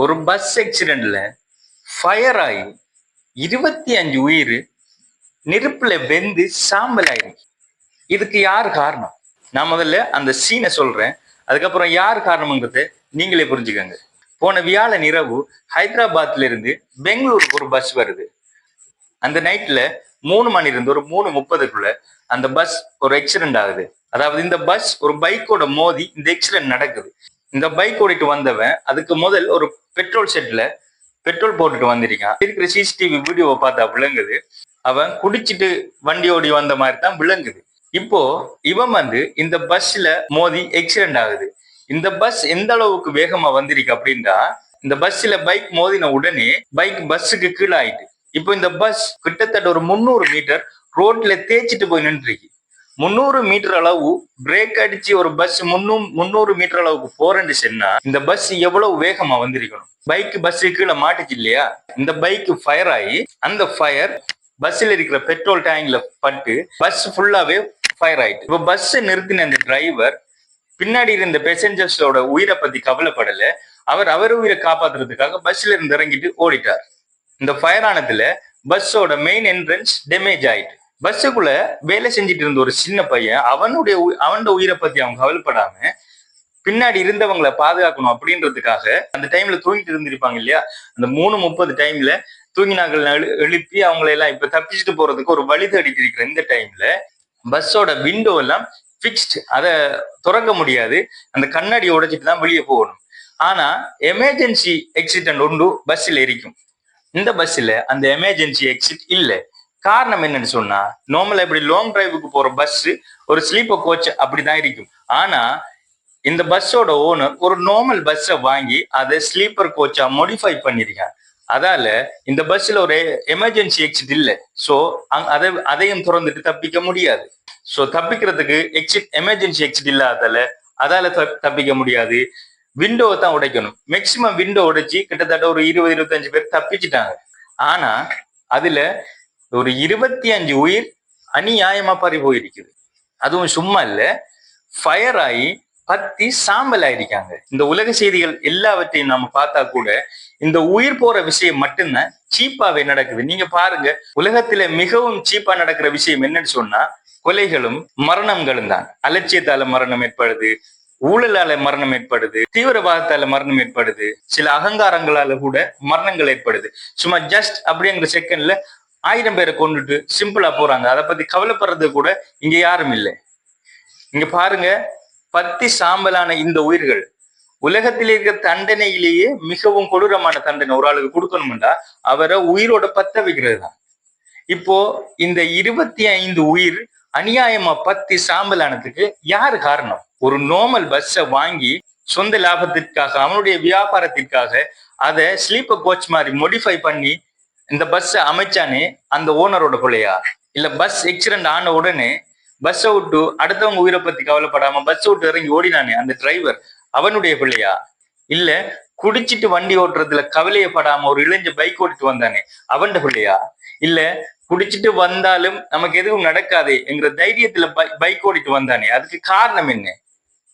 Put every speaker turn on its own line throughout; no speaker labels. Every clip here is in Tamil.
ஒரு பஸ் ஆக்சிடென்ட்ல ஃபயர் ஆகி 25 உயிர் நெருப்புல வெந்து சாம்பல் ஆயிருக்கு. இதுக்கு யார் காரணம்? நான் முதல்ல அந்த சீனை சொல்றேன், அதுக்கப்புறம் யார் காரணம்ங்கிறத நீங்களே புரிஞ்சுக்கங்க. போன வியாழன் இரவு ஹைதராபாத்ல இருந்து பெங்களூருக்கு ஒரு பஸ் வருது. அந்த நைட்ல 3 மணி இருந்து ஒரு 3:30க்குள்ள அந்த பஸ் ஒரு ஆக்சிடென்ட் ஆகுது. அதாவது இந்த பஸ் ஒரு பைக்கோட மோதி இந்த ஆக்சிடென்ட் நடக்குது. இந்த பைக் ஓடிட்டு வந்தவன் அதுக்கு முதல் ஒரு பெட்ரோல் செட்ல பெட்ரோல் போட்டுட்டு வந்திருக்கான். இருக்கிற சிசிடிவி வீடியோவை பார்த்தா விளங்குது, அவன் குடிச்சிட்டு வண்டி ஓடி வந்த மாதிரி தான் விளங்குது. இப்போ இவன் இந்த பஸ்ல மோதி ஆக்சிடென்ட் ஆகுது. இந்த பஸ் எந்த அளவுக்கு வேகமா வந்திருக்கு அப்படின்னா, இந்த பஸ்ல பைக் மோதின உடனே பைக் பஸ்ஸுக்கு கீழே ஆயிட்டு. இப்போ இந்த பஸ் கிட்டத்தட்ட ஒரு 300 மீட்டர் ரோட்ல தேய்ச்சிட்டு போய் நின்றுருக்கு. 300 மீட்டர் அளவு பிரேக் அடிச்சு ஒரு பஸ் 300 மீட்டர் அளவுக்கு போறேன்னு சொன்னா இந்த பஸ் எவ்வளவு வேகமா வந்திருக்கணும். பைக் பஸ் கீழே மாட்டுச்சு இல்லையா? இந்த பைக் ஃபயர் ஆகி அந்த ஃபயர் பஸ்ல இருக்கிற பெட்ரோல் டேங்க்ல பட்டு பஸ் ஃபுல்லாவே ஃபயர் ஆயிட்டு. இப்ப பஸ் நிறுத்தின அந்த டிரைவர் பின்னாடி இருந்த பேசஞ்சர்ஸோட உயிரை பத்தி கவலைப்படல. அவர் உயிரை காப்பாத்துறதுக்காக பஸ்ல இருந்து இறங்கிட்டு ஓடிட்டார். இந்த ஃபயர் ஆனதுல பஸ்ஸோட மெயின் என்ட்ரன்ஸ் டேமேஜ் ஆயிட்டு. பஸ்ஸுக்குள்ள வேலை செஞ்சுட்டு இருந்த ஒரு சின்ன பையன் அவனோட உயிரை பத்தி அவங்க கவலைப்படாம பின்னாடி இருந்தவங்களை பாதுகாக்கணும் அப்படின்றதுக்காக அந்த டைம்ல தூங்கிட்டு இருந்திருப்பாங்க இல்லையா, அந்த 3:30 டைம்ல தூங்கினாக்கள் எழுப்பி அவங்களை எல்லாம் இப்ப தப்பிச்சுட்டு போறதுக்கு ஒரு வழி தேடிட்டு இருக்கிற இந்த டைம்ல பஸ்ஸோட விண்டோ எல்லாம் பிக்ஸ்ட், அதை திறக்க முடியாது, அந்த கண்ணாடி உடைச்சிட்டு தான் வெளியே போகணும். ஆனா எமர்ஜென்சி எக்ஸிட் ஒன்று பஸ்ல இருக்கும். இந்த பஸ்ல அந்த எமர்ஜென்சி எக்ஸிட் இல்ல. காரணம் என்னன்னு சொன்னா, நார்மலா இப்படி லாங் டிரைவுக்கு போற பஸ் ஒரு ஸ்லீப்பர் கோச் அப்படிதான் இருக்கும். ஆனா இந்த பஸ்ஸோட ஓனர் ஒரு நார்மல் பஸ்ஸை வாங்கி அதை ஸ்லீப்பர் கோச்சா மாடிஃபை பண்ணிருக்காங்க. அதால இந்த பஸ்ல ஒரு எமர்ஜென்சி எக்ஸிட் இல்ல. சோ அதையும் திறந்துட்டு தப்பிக்க முடியாது. சோ தப்பிக்கிறதுக்கு எமர்ஜென்சி எக்ஸிட் இல்லாதால அதால தப்பிக்க முடியாது. விண்டோவை தான் உடைக்கணும். மேக்சிமம் விண்டோ உடைச்சு கிட்டத்தட்ட ஒரு 20-25 பேர் தப்பிச்சுட்டாங்க. ஆனா அதுல ஒரு 25 உயிர் அநியாயமா பறி போயிருக்குது. அதுவும் சும்மா இல்ல, ஃபயர் ஆகி பத்தி சாம்பல் ஆயிருக்காங்க. இந்த உலக செய்திகள் எல்லாவற்றையும் நம்ம பார்த்தா கூட இந்த உயிர் போற விஷயம் மட்டும்தான் சீப்பாவே நடக்குது. நீங்க பாருங்க, உலகத்துல மிகவும் சீப்பா நடக்கிற விஷயம் என்னன்னு சொன்னா கொலைகளும் மரணங்களும் தான். அலட்சியத்தால மரணம் ஏற்படுது, ஊழலால மரணம் ஏற்படுது, தீவிரவாதத்தால மரணம் ஏற்படுது, சில அகங்காரங்களால கூட மரணங்கள் ஏற்படுது. சும்மா ஜஸ்ட் அப்படிங்கிற செகண்ட்ல 1000 பேரை கொண்டுட்டு சிம்பிளா போறாங்க. அதை பத்தி கவலைப்படுறது கூட இங்க யாரும் இல்லை. இங்க பாருங்க, பத்தி சாம்பலான இந்த உயிர்கள் உலகத்தில் இருக்கிற தண்டனையிலேயே மிகவும் கொடூரமான தண்டனை ஒரு ஆளுக்கு கொடுக்கணும்டா அவரை உயிரோட பத்த வைக்கிறது தான். இப்போ இந்த 25 உயிர் அநியாயமா பத்தி சாம்பலானதுக்கு யாரு காரணம்? ஒரு நார்மல் பஸ்ஸை வாங்கி சொந்த லாபத்திற்காக அவனுடைய வியாபாரத்திற்காக அதை ஸ்லீப்பர் கோச் மாதிரி மோடிஃபை பண்ணி இந்த பஸ்ஸை அமைச்சானே அந்த ஓனரோட பிள்ளையா? இல்ல பஸ் ஆக்சிடென்ட் ஆன உடனே பஸ்ஸை விட்டு அடுத்தவங்க உயிரை பத்தி கவலைப்படாம பஸ்ஸை விட்டு இறங்கி ஓடினானே அந்த டிரைவர் அவனுடைய பிள்ளையா? இல்ல குடிச்சிட்டு வண்டி ஓட்டுறதுல கவலையப்படாம ஒரு இளைஞ பைக் ஓட்டிட்டு வந்தானே அவன் பிள்ளையா? இல்ல குடிச்சிட்டு வந்தாலும் நமக்கு எதுவும் நடக்காதே என்கிற தைரியத்துல பைக் ஓடிட்டு வந்தானே, அதுக்கு காரணம் என்ன?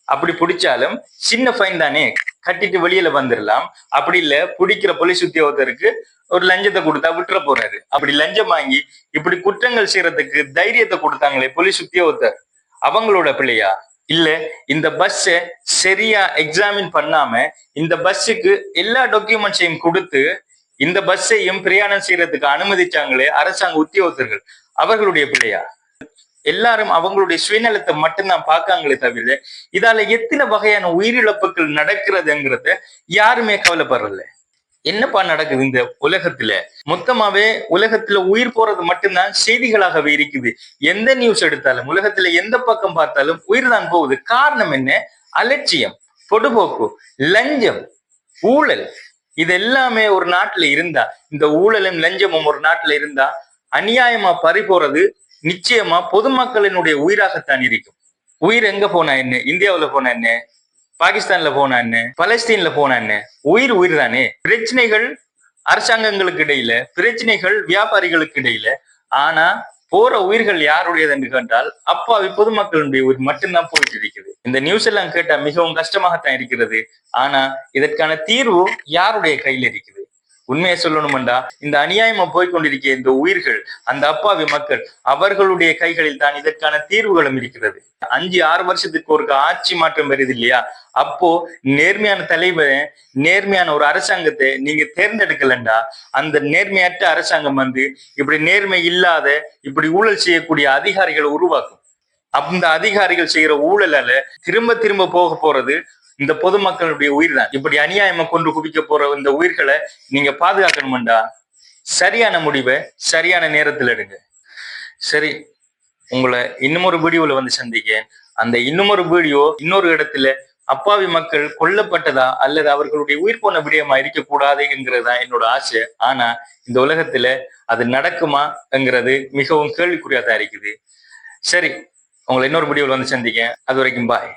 அப்படி பிடிச்சாலும் சின்ன ஃபைன் தானே, கட்டிட்டு வெளியில வந்துடலாம். அப்படி இல்ல பிடிக்கிற போலீஸ் உத்தியோகத்தருக்கு ஒரு லஞ்சத்தை கொடுத்தா விட்டுற போறாரு. அப்படி லஞ்சம் வாங்கி இப்படி குற்றங்கள் செய்யறதுக்கு தைரியத்தை கொடுத்தாங்களே போலீஸ் உத்தியோகத்தர், அவங்களோட பிள்ளையா? இல்ல இந்த பஸ்ஸை சரியா எக்ஸாமின் பண்ணாம இந்த பஸ்ஸுக்கு எல்லா டாக்குமெண்ட்ஸையும் கொடுத்து இந்த பஸ்ஸையும் பிரயாணம் செய்யறதுக்கு அனுமதிச்சாங்களே அரசாங்க உத்தியோகத்தர்கள், அவர்களுடைய பிள்ளையா? எல்லாரும் அவங்களுடைய சுயநலத்தை மட்டும்தான் பார்க்காங்களே தவிர இதால எத்தனை வகையான உயிரிழப்புகள் நடக்கிறதுங்கிறத யாருமே கவலைப்படுறல. என்னப்பா நடக்குது இந்த உலகத்துல? மொத்தமாவே உலகத்துல உயிர் போறது மட்டும்தான் செய்திகளாகவே இருக்குது. எந்த நியூஸ் எடுத்தாலும் உலகத்துல எந்த பக்கம் பார்த்தாலும் உயிர் தான் போகுது. காரணம் என்ன? அலட்சியம், பொடுபோக்கு, லஞ்சம், ஊழல். இது எல்லாமே ஒரு நாட்டுல இருந்தா, இந்த ஊழலும் லஞ்சமும் ஒரு நாட்டுல இருந்தா அநியாயமா பறி போறது நிச்சயமா பொதுமக்களினுடைய உயிராகத்தான் இருக்கும். உயிர் எங்க போனா என்ன? இந்தியாவுல போனா என்ன? பாகிஸ்தான்ல போனா என்ன? பலஸ்தீன்ல போனா என்ன? உயிர் உயிர் தானே. பிரச்சனைகள் அரசாங்கங்களுக்கு இடையில, பிரச்சனைகள் வியாபாரிகளுக்கு இடையில. ஆனா போற உயிர்கள் யாருடையது என்று கேட்டால் அப்பாவி பொதுமக்களுடைய உயிர் மட்டும்தான் போயிட்டு இருக்குது. இந்த நியூஸ் எல்லாம் கேட்டா மிகவும் கஷ்டமாகத்தான் இருக்கிறது. ஆனா இதற்கான தீர்வு யாருடைய கையில் இருக்குது? உண்மையை சொல்லணும்டா, இந்த அநியாயமா போய்கொண்டிருக்கிற இந்த உயிர்கள், அந்த அப்பாவி மக்கள், அவர்களுடைய கைகளில் தான் இதற்கான தீர்வுகளும் இருக்கிறது. 5-6 வருஷத்துக்கு ஒரு ஆட்சி மாற்றம் வருது இல்லையா? அப்போ நேர்மையான தலைவரை, நேர்மையான ஒரு அரசாங்கத்தை நீங்க தேர்ந்தெடுக்கலண்டா, அந்த நேர்மையற்ற அரசாங்கம் இப்படி நேர்மை இல்லாத, இப்படி ஊழல் செய்யக்கூடிய அதிகாரிகளை உருவாக்கும். அந்த அதிகாரிகள் செய்யற ஊழலால திரும்ப திரும்ப போக போறது இந்த பொதுமக்களுடைய உயிர் தான். இப்படி அநியாயமா கொண்டு குவிக்க போற இந்த உயிர்களை நீங்க பாதுகாக்கணும்டா, சரியான முடிவை சரியான நேரத்தில் எடுங்க. சரி, உங்களை இன்னுமொரு வீடியோல சந்திக்க. அந்த இன்னுமொரு வீடியோ இன்னொரு இடத்துல அப்பாவி மக்கள் கொல்லப்பட்டதா அல்லது அவர்களுடைய உயிர் போன விடயமா இருக்கக்கூடாது என்கிறதுதான் என்னோட ஆசை. ஆனா இந்த உலகத்துல அது நடக்குமாங்கிறது மிகவும் கேள்விக்குறியாதான் இருக்குது. சரி, உங்களை இன்னொரு வீடியோல சந்திக்க. அது வரைக்கும் பாய்.